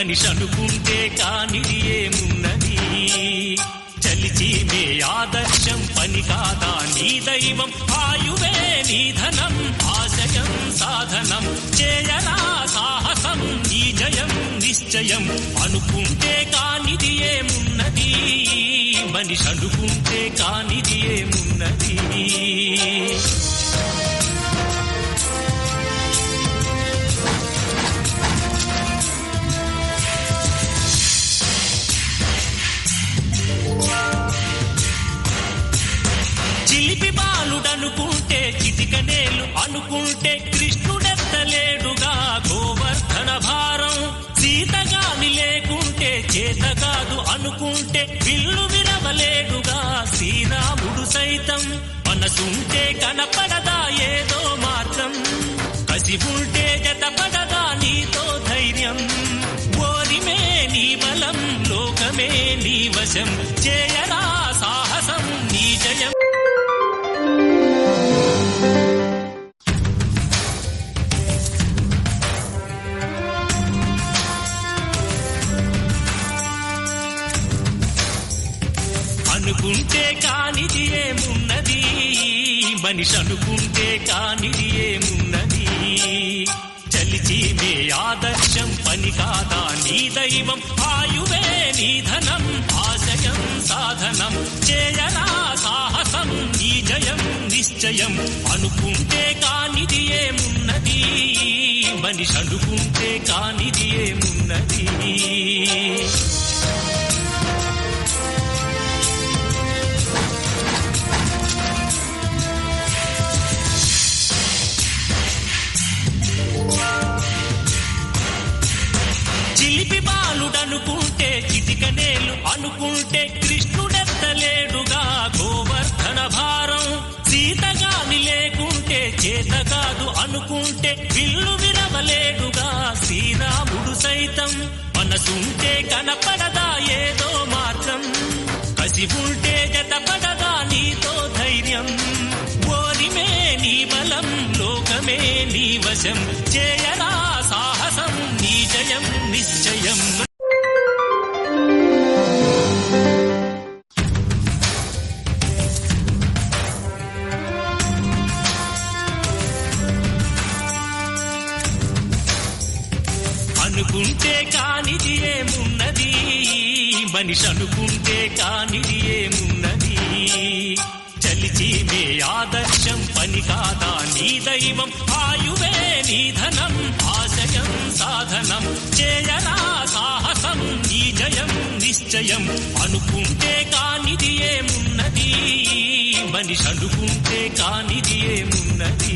మనిషి అనుకుంటే కానిది ఏమున్నది చలిచి మే ఆదర్శం పని కాదా నీ దైవం ఆయువే నీ ధనం ఆశయం సాధనం చేయరా సాహసం నీ జయం నిశ్చయం అనుకుంటే కానిది ఏమున్నది మనిషి అనుకుంటే కానిది ఏమున్నది చిలిపి బాలుడనుకుంటే చిటికనేలు అనుకుంటే కృష్ణుడెత్తలేడుగా గోవర్ధన భారం సీతగాని లేకుంటే చేత కాదు అనుకుంటే విల్లు విరవలేడుగా శ్రీరాముడు సైతం మనసుంటే కనపడదా ఏదో మార్గం కసి ఉంటే జతపడదా నీతో ధైర్యం ఓరిమే నీ బలం లోకమే నీ వశం చేయరా సాహసం నీ జయం అనుకుంటే కానిది ఏమున్నది మనిషి అనుకుంటే కానిది ఏమున్నది చలిచి మే ఆదర్శం పని కాదా నీ దైవం ఆయువే నీ ధనం ఆశయం సాధనం చేయరా సాహసం నీ జయం నిశ్చయం అనుకుంటే కానిది ఏమున్నది మనిషి అనుకుంటే కానిది ఏమున్నది చిలిపి బాలుడనుకుంటే చిటికనేలు అనుకుంటే కృష్ణుడెత్తలేడుగా గోవర్ధన భారం సీతగాని లేకుంటే చేత కాదు అనుకుంటే విల్లు విరవలేడుగా శ్రీరాముడు సైతం మనసుంటే కనపడదా ఏదో మార్గం కసి ఉంటే జతపడదా నీతో ధైర్యం ఓరిమే నీ బలం లోకమే నీ వశం చేయరా సాహసం నీ జయం నిశ్చయం అనుకుంటే కానిది ఏమున్నది మనిషి అనుకుంటే కానిది ఏమున్నది చలిచి మే ఆదర్శం పని కాదా నీ దైవం ఆయువే నీ ధనం ఆశయం సాధనం చేయరా సాహసం నీ జయం నిశ్చయం అనుకుంటే కానిది ఏమున్నది మనిషి అనుకుంటే కానిది ఏమున్నది